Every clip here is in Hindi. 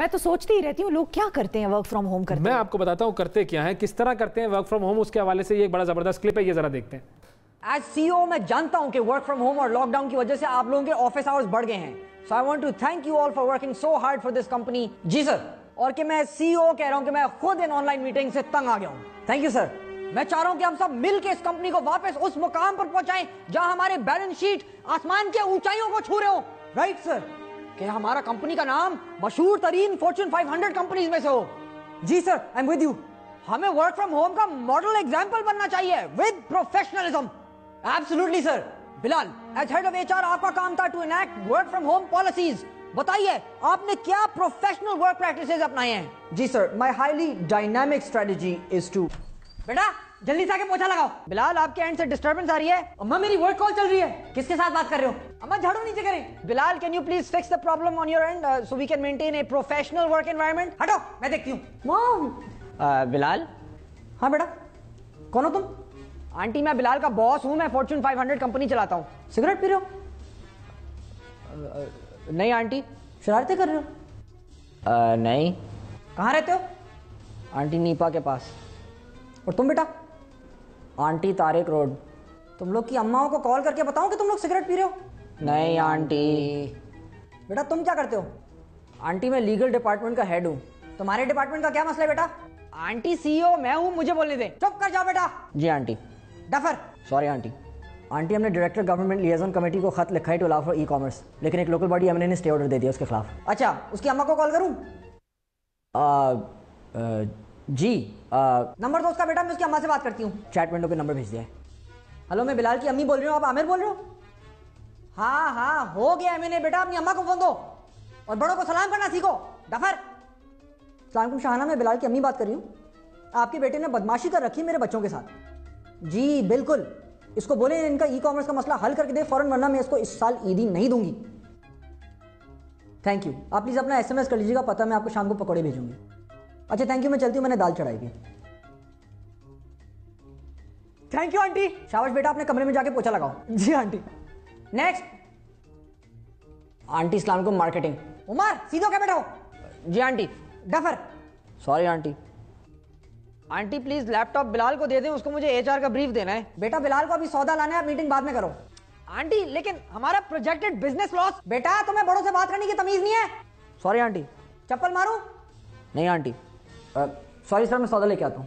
मैं तो सोचती ही रहती हूँ लोग क्या करते हैं वर्क फ्रॉम होम करते हैं। मैं आपको बताता हूँ करते क्या है, किस तरह करते हैं वर्क फ्रॉम होम। उसके हवाले से ये एक बड़ा जबरदस्त क्लिप है, ये जरा देखते हैं। एज सीईओ मैं जानता हूँ कि वर्क फ्रॉम होम और लॉकडाउन की वजह से आप लोगों के ऑफिस आवर्स बढ़ गए हैं। So I want to thank you all for working so hard for this company. जी सर। और कि मैं सीईओ कह रहा हूँ कि मैं खुद इन ऑनलाइन मीटिंग से तंग आ गया हूँ। Thank you sir. मैं चाह रहा हूँ कि हम सब मिलकर इस कंपनी को वापस उस मुकाम पर पहुंचाएं जहां हमारे बैलेंस शीट आसमान के ऊंचाइयों को छू रहे हो। Right sir. कि हमारा कंपनी का नाम मशहूर तरीन फॉर्च्यून 500 कंपनीज में से हो। जी sir, I am with you. हमें वर्क फ्रॉम होम का मॉडल एग्जाम्पल बनना चाहिए with professionalism. Absolutely sir. Bilal, as head of HR आपका काम था to enact work from home policies. बताइए आपने क्या प्रोफेशनल वर्क प्रैक्टिसेस अपनाए हैं? जी sir, my highly dynamic strategy is to. बेटा जल्दी से आके पोछा लगाओ। बिलाल आपके एंड से डिस्टरबेंस आ रही है। अम्मा मेरी वर्क कॉल चल रही है। किसके साथ बात कर रहे हो? अम्मा झाड़ू नीचे करें। Bilal can you please fix the problem on your end so we can maintain a professional work environment. हटो, मैं देखती हूँ। मॉम। बिलाल। हाँ बेटा, कौन हो तुम? आंटी मैं बिलाल का बॉस हूँ, मैं फॉर्च्यून 500 कंपनी चलाता हूँ। सिगरेट पी रहे हो? नहीं आंटी। शरारतें कर रहे हो? नहीं। कहाँ रहते हो? आंटी नीपा के पास। और तुम बेटा? Aunty Tariq road. तुम लोग की अम्माओं को कॉल करके बताओ कि तुम लोग सिगरेट पी रहे हो? नहीं आंटी। बेटा तुम क्या करते हो? आंटी मैं लीगल डिपार्टमेंट का हेड हूँ। तुम्हारे डिपार्टमेंट का क्या मसला है बेटा? आंटी सीईओ मैं हूँ, मुझे बोलने दे। चुप कर जाओ बेटा। जी aunty. Duffer. Sorry aunty. Aunty हमने डायरेक्टर गवर्नमेंट लिएजन कमेटी को खत लिखा है to allow for e commerce, लेकिन एक लोकल बॉडी एमएनए ने स्टे ऑर्डर दे दिया उसके खिलाफ। अच्छा, उसकी अम्मा को कॉल करूँ? जी नंबर दो उसका बेटा, मैं उसकी अम्मा से बात करती हूँ। चैट विंडो पे नंबर भेज दिया है। हेलो, मैं बिलाल की अम्मी बोल रही हूँ, आप आमिर बोल रहे हो? हाँ हाँ हो गया मैंने। बेटा अपनी अम्मा को फोन दो और बड़ों को सलाम करना सीखो। डफर। सलाम शाहाना, मैं बिलाल की अम्मी बात कर रही हूँ। आपके बेटे ने बदमाशी कर रखी मेरे बच्चों के साथ। जी बिल्कुल, इसको बोले इनका ई कॉमर्स का मसला हल करके दे फौरन, वरना मैं इसको इस साल ईदी नहीं दूंगी। Thank you. आप प्लीज अपना SMS कर लीजिएगा, पता मैं आपको शाम को पकौड़े भेजूंगी। अच्छा थैंक यू, मैं चलती हूँ, मैंने दाल चढ़ाई थी। Thank you aunty. शाबाश बेटा, अपने कमरे में जाके पोछा लगाओ। जी आंटी। नेक्स्ट। आंटी सलाम को मार्केटिंग। उमर सीधो क्या बैठो? जी aunty. Duffer. Sorry aunty. Aunty please laptop Bilal को दे दें, उसको मुझे HR का ब्रीफ देना है। बेटा बिलाल को अभी सौदा लाना है, आप मीटिंग बाद में करो। आंटी लेकिन हमारा प्रोजेक्टेड बिजनेस लॉस। बेटा तुम्हें बड़ों से बात करने की तमीज नहीं है? Sorry aunty. चप्पल मारूं? नहीं आंटी। सॉरी सर, मैं सौदा लेके आता हूं।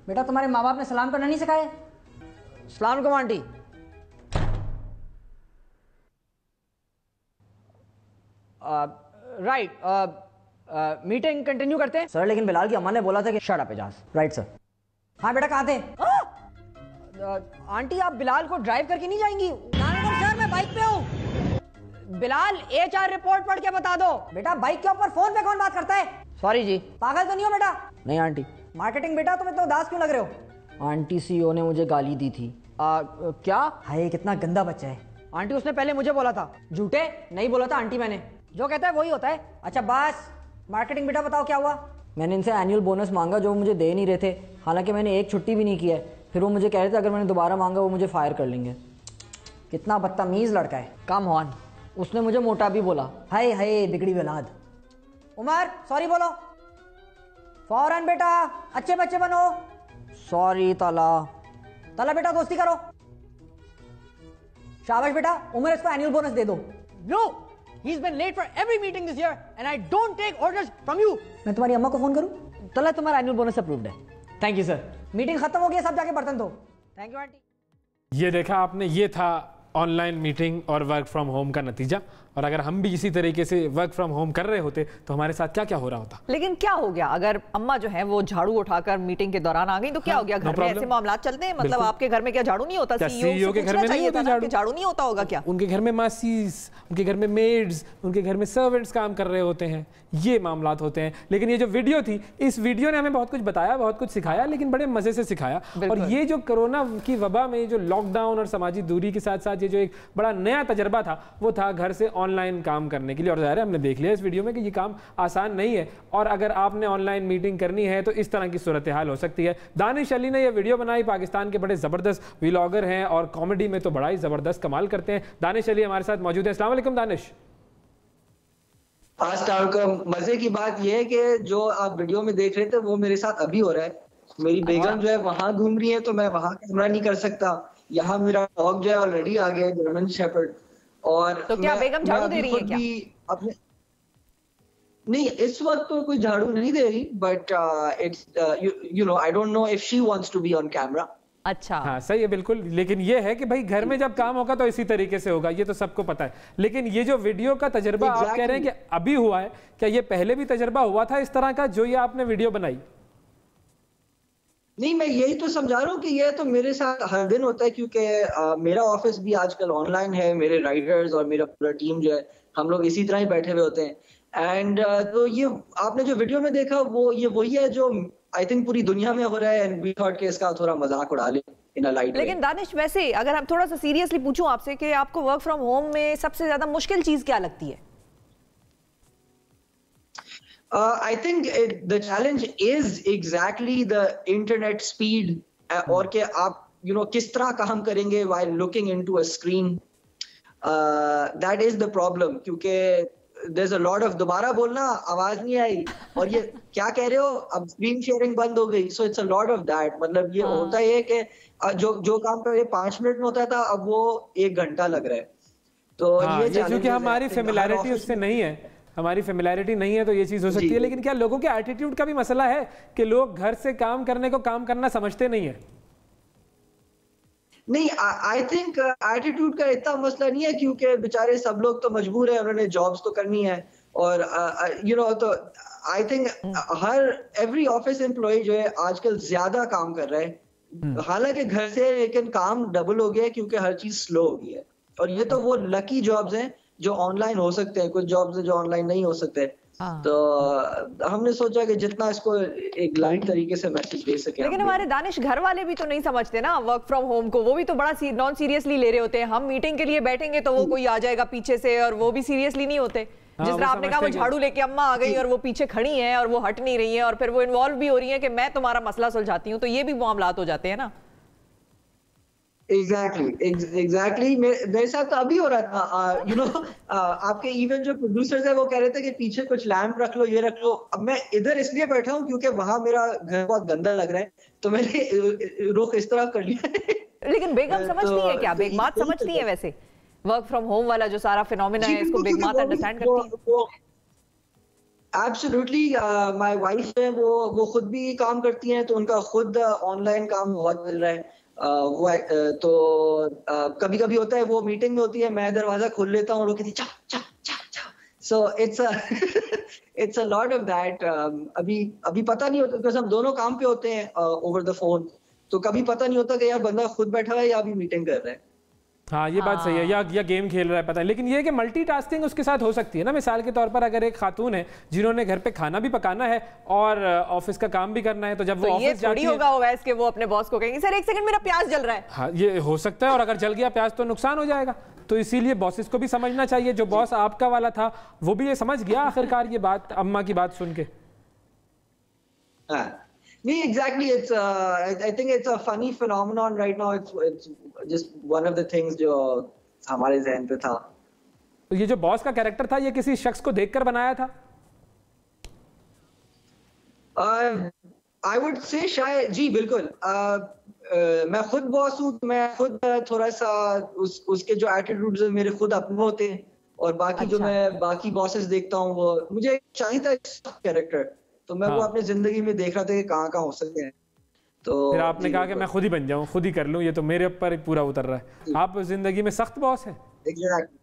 बेटा तुम्हारे माँ बाप ने सलाम करना नहीं सिखाया? सलाम को आंटी। राइट, मीटिंग कंटिन्यू करते हैं सर, लेकिन बिलाल की अम्मा ने बोला था कि shut up Ejaz. Right sir. हाँ बेटा कहाँ थे? आंटी आप बिलाल को ड्राइव करके नहीं जाएंगी? सर मैं बाइक पे हूँ। बिलाल HR रिपोर्ट पढ़ के बता दो। बेटा बाइक के ऊपर फोन पे कौन बात करता है? सॉरी जी। पागल तो नहीं हो बेटा? नहीं आंटी। मार्केटिंग बेटा तुम इतना उदास क्यों लग रहे हो? आंटी CEO ने मुझे गाली दी थी। क्या? हाय कितना गंदा बच्चा है। आंटी उसने पहले मुझे बोला था। झूठे? नहीं बोला था आंटी मैंने, जो कहता है वही होता है। अच्छा बस। मार्केटिंग बेटा बताओ क्या हुआ? मैंने इनसे एनुअल बोनस मांगा जो मुझे दे नहीं रहे थे, हालांकि मैंने एक छुट्टी भी नहीं की है। फिर वो मुझे कह रहे थे अगर मैंने दोबारा मांगा वो मुझे फायर कर लेंगे। कितना बदतमीज लड़का है। Come on. उसने मुझे मोटा भी बोला। हाय हाय बिगड़ी औलाद। उमर सॉरी बोलो फौरन बेटा, अच्छे बच्चे बनो। सॉरी ताला। ताला बेटा दोस्ती करो। शाबाश बेटा, उमर इसको एनुअल बोनस दे दो। No, he's been late for every meeting this year and I don't take orders from you. मैं तुम्हारी अम्मा को फोन करूं? ताला तुम्हारा एनुअल बोनस अप्रूव्ड है। Thank you sir. मीटिंग खत्म हो गई, सब जाके बर्तन धो। Thank you aunty. ये देखा आपने, ये था ऑनलाइन मीटिंग और वर्क फ्रॉम होम का नतीजा। और अगर हम भी इसी तरीके से वर्क फ्रॉम होम कर रहे होते तो हमारे साथ क्या क्या हो रहा होता। लेकिन क्या हो गया अगर अम्मा जो है वो झाड़ू उठाकर मीटिंग के दौरान आ गई तो क्या हो गया? घर में ऐसे मामला चलते हैं? मतलब आपके घर में क्या झाड़ू नहीं होता? CEO के घर में नहीं होता झाड़ू नहीं होता होगा क्या? उनके घर में मासीस, उनके घर में मेड्स, उनके घर में सर्वेंट्स काम कर रहे होते हैं, ये मामलात होते हैं। लेकिन ये जो वीडियो थी, इस वीडियो ने हमें बहुत कुछ बताया, बहुत कुछ सिखाया, लेकिन बड़े मजे से सिखाया। और ये जो कोरोना की वबा में जो लॉकडाउन और समाजी दूरी के साथ साथ ये के जो एक बड़ा नया तजर्बा था वो था घर से ऑनलाइन काम करने के लिए। और ज़ाहिर है हमने देख लिया इस वीडियो में कि ये काम आसान नहीं है, और अगर आपने ऑनलाइन मीटिंग करनी है तो इस तरह की सूरत हाल हो सकती है। दानिश अली ने यह वीडियो बनाई, पाकिस्तान के बड़े ज़बरदस्त व्लॉगर हैं और कॉमेडी में तो बड़ा ही ज़बरदस्त कमाल करते हैं। दानिश अली हमारे साथ मौजूद है। अस्सलाम वालेकुम दानिश। मजे की बात यह है कि जो आप वीडियो में देख रहे थे वो मेरे साथ अभी हो रहा है। मेरी बेगम जो है वहां घूम रही है तो मैं वहां कैमरा नहीं कर सकता। यहाँ मेरा डॉग जो है ऑलरेडी आ गया, जर्मन शेफर्ड। और तो क्या बेगम झाड़ू दे रही है क्या? अपने नहीं, इस वक्त तो कोई झाड़ू नहीं दे रही, but it's you know I don't know if she wants to be on camera. अच्छा, हाँ सही है बिल्कुल। लेकिन ये है कि भाई घर में जब काम होगा तो इसी तरीके से होगा, ये तो सबको पता है। लेकिन ये जो वीडियो का तजर्बा आप कह रहे हैं कि अभी हुआ है, क्या ये पहले भी तजर्बा हुआ था इस तरह का जो ये आपने वीडियो बनाई? नहीं, मैं यही तो समझा रहा हूँ कि ये तो मेरे साथ हर दिन होता है, क्योंकि मेरा ऑफिस भी आजकल ऑनलाइन है। मेरे राइटर्स और मेरा पूरा टीम जो है हम लोग इसी तरह ही बैठे हुए होते हैं। एंड तो ये आपने जो वीडियो में देखा वो ये वही है जो आई थिंक पूरी दुनिया में हो रहा है। एंड वी थॉट कि इसका थोड़ा मजाक उड़ा ले इन अ लाइट वे। लेकिन दानिश, वैसे अगर हम थोड़ा सा सीरियसली पूछूं आपसे कि आपको वर्क फ्रॉम होम में सबसे ज्यादा मुश्किल चीज क्या लगती है? I think the challenge is exactly the internet speed और कि आप किस तरह काम करेंगे while looking into a screen. That is the problem, क्योंकि there's a lot of दोबारा बोलना, आवाज नहीं आई और ये क्या कह रहे हो, अब स्क्रीन शेयरिंग बंद हो गई। So it's a lot of that। मतलब ये होता है कि जो काम पहले 5 मिनट में होता था अब वो 1 घंटा लग रहा है। तो ये क्योंकि हमारी फेमिलियरिटी उससे नहीं है, हमारी फेमिलियरिटी नहीं है तो ये चीज हो सकती है। लेकिन क्या लोगों के एटीट्यूड का भी मसला है कि लोग घर से काम करने को काम करना समझते नहीं है? नहीं, आई थिंक एटीट्यूड का इतना मसला नहीं है, क्योंकि बेचारे सब लोग तो मजबूर है, उन्होंने जॉब्स तो करनी है। और तो I think every office employ जो है आजकल ज्यादा काम कर रहा है, हालांकि घर से, लेकिन काम डबल हो गया है क्योंकि हर चीज स्लो हो गई है। और ये तो वो लकी जॉब्स हैं जो ऑनलाइन हो सकते हैं, कुछ जॉब्स जो ऑनलाइन नहीं हो सकते। तो हमने सोचा कि जितना इसको एक लाइट तरीके से मैसेज दे सके। लेकिन हमारे दानिश घर वाले भी तो नहीं समझते ना वर्क फ्रॉम होम को, वो भी तो बड़ा नॉन सीरियसली ले रहे होते हैं। हम मीटिंग के लिए बैठेंगे तो वो कोई आ जाएगा पीछे से और वो भी सीरियसली नहीं होते। जिस तरह आपने कहा वो झाड़ू लेके अम्मा आ गई और वो पीछे खड़ी हैं और वो हट नहीं रही है और फिर वो इन्वॉल्व भी हो रही है कि मैं तुम्हारा मसला सुलझाती हूँ, तो ये भी मामलात हो जाते हैं ना। एग्जैक्टली मेरे साथ तो अभी हो रहा था। आपके इवन जो प्रोड्यूसर्स है वो कह रहे थे कि पीछे कुछ लैम्प रख लो, ये रख लो। अब मैं इधर इसलिए बैठा हूँ क्योंकि वहां मेरा घर बहुत गंदा लग रहा है, तो मैंने रुख इस तरह कर लिया। लेकिन बेगम समझती है क्या? बेगमात समझती है वैसे वर्क फ्रॉम होम वाला जो सारा फिनोमेना है, इसको बेगमात अंडरस्टैंड करती है? एब्सोल्युटली। माय वाइफ है वो खुद भी काम करती हैं, तो उनका खुद ऑनलाइन काम बहुत मिल रहा है। तो कभी कभी होता है वो मीटिंग में होती है, मैं दरवाजा खोल लेता हूँ और वो कहती चा चा चा चा। So it's a lot of that. अभी पता नहीं होता बिकॉज़ हम दोनों काम पे होते हैं ओवर द फोन, तो कभी पता नहीं होता कि यार बंदा खुद बैठा हुआ है या अभी मीटिंग कर रहा है। हाँ ये बात सही है, या गेम खेल रहा है, पता है। लेकिन ये है कि मल्टीटास्किंग उसके साथ हो सकती है ना। मिसाल के तौर पर अगर एक खातून है जिन्होंने घर पे खाना भी पकाना है और ऑफिस का काम भी करना है, तो जब वो ऑफिस जाती है होगा ओवैस के वो अपने बॉस को कहेंगे सर 1 सेकंड मेरा प्याज जल रहा है। हाँ ये हो सकता है, और अगर जल गया प्याज तो नुकसान हो जाएगा। तो इसीलिए बॉसेस को भी समझना चाहिए। जो बॉस आपका वाला था वो भी ये समझ गया आखिरकार ये बात, अम्मा की बात सुन के। नहीं, exactly. I think it's a funny phenomenon right now. It's just one of the things जो हमारे ज़हन पे था। तो ये जो बॉस का कैरेक्टर था ये किसी शख्स को देखकर बनाया था? I would say शायद जी बिल्कुल। मैं खुद बॉस हूँ, मैं खुद थोड़ा सा उसके जो एटीट्यूड्स हैं मेरे खुद अपने होते हैं, और बाकी जो मैं बाकी बॉसेस देखता हूँ वो मुझे चाहिए था कैरेक्टर, तो मैं वो अपने जिंदगी में देख रहा था कि कहाँ हो सकते हैं। तो फिर आपने कहा कि मैं खुद ही बन जाऊं, खुद ही कर लूं, ये तो मेरे ऊपर पूरा उतर रहा है। आप जिंदगी में सख्त बॉस हैं? एग्जैक्टली।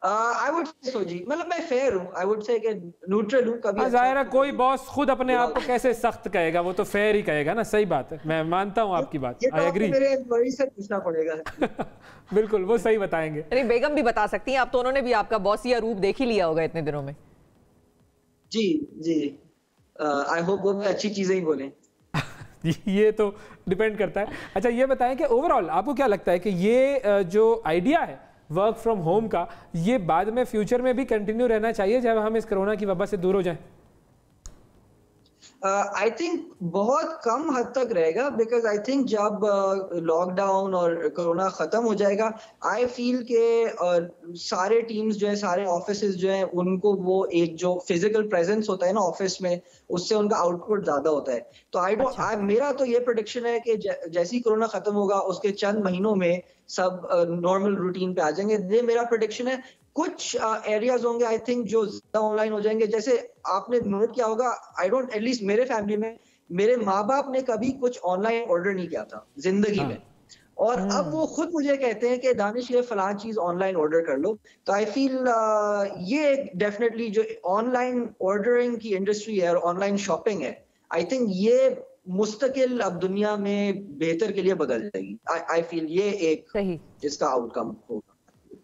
आई वुड से सो जी, मतलब मैं फेयर हूं, आई वुड से कि न्यूट्रल हूं। कभी जाहिर है कोई बॉस खुद अपने आप को कैसे सख्त कहेगा, वो तो फेयर ही कहेगा ना। सही बात है, मैं मानता हूं आपकी बात, आई एग्री। मेरे एम्प्लॉई से पूछना पड़ेगा। बिल्कुल वो सही बताएंगे। अरे बेगम भी बता सकती हैं, आप तो उन्होंने भी आपका बॉसिया रूप देख ही लिया होगा इतने दिनों में। जी जी, आई होप वो अच्छी चीजें ही बोलें। ये तो डिपेंड करता है। अच्छा ये बताएं कि ओवरऑल आपको क्या लगता है कि ये जो आइडिया है वर्क फ्रॉम होम का, ये बाद में फ्यूचर में भी कंटिन्यू रहना चाहिए जब हम इस कोरोना की वबा से दूर हो जाएं? आई थिंक बहुत कम हद तक रहेगा, बिकॉज आई थिंक जब लॉकडाउन और कोरोना खत्म हो जाएगा, आई फील के सारे टीम्स जो है, सारे ऑफिसेज जो है, उनको वो एक जो फिजिकल प्रेजेंस होता है ना ऑफिस में, उससे उनका आउटपुट ज्यादा होता है। तो मेरा तो ये प्रेडिक्शन है कि जैसे ही कोरोना खत्म होगा उसके चंद महीनों में सब नॉर्मल रूटीन पे आ जाएंगे। ये मेरा प्रेडिक्शन है। कुछ एरियाज होंगे आई थिंक जो ज्यादा ऑनलाइन हो जाएंगे। जैसे आपने नोट किया होगा, आई डोंट, एटलीस्ट मेरे फैमिली में मेरे माँ बाप ने कभी कुछ ऑनलाइन ऑर्डर नहीं किया था जिंदगी में, और अब वो खुद मुझे कहते हैं कि दानिश ये फलां चीज ऑनलाइन ऑर्डर कर लो। तो आई फील ये डेफिनेटली जो ऑनलाइन ऑर्डरिंग की इंडस्ट्री है और ऑनलाइन शॉपिंग है, आई थिंक ये मुस्तकिल अब दुनिया में बेहतर के लिए बदल जाएगी। आई फील ये एक सही इसका आउटकम होगा।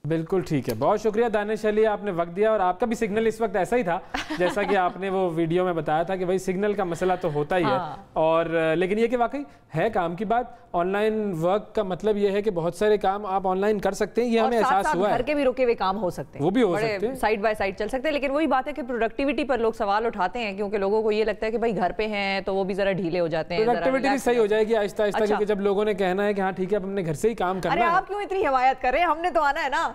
बिल्कुल ठीक है, बहुत शुक्रिया दानिश अली, आपने वक्त दिया। और आपका भी सिग्नल इस वक्त ऐसा ही था जैसा कि आपने वो वीडियो में बताया था कि भाई सिग्नल का मसला तो होता ही है। और लेकिन ये कि वाकई है काम की बात। ऑनलाइन वर्क का मतलब ये है कि बहुत सारे काम आप ऑनलाइन कर सकते हैं, ये हमें एहसास हुआ है। घर के भी रुके हुए काम हो सकते हैं, वो भी हो सकते हैं, साइड बाय साइड चल सकते हैं। लेकिन वही बात है कि प्रोडक्टिविटी पर लोग सवाल उठाते हैं, क्योंकि लोगों को ये लगता है कि भाई घर पे हैं तो वो भी जरा ढीले हो जाते हैं। प्रोडक्टिविटी भी सही हो जाएगी आहिस्ता आहिस्ता, क्योंकि जब लोगों ने कहना है कि हाँ ठीक है अब हमने घर से ही काम करना है। अरे आप क्यों इतनी हिमायत कर रहे हैं, हमने तो आना है ना।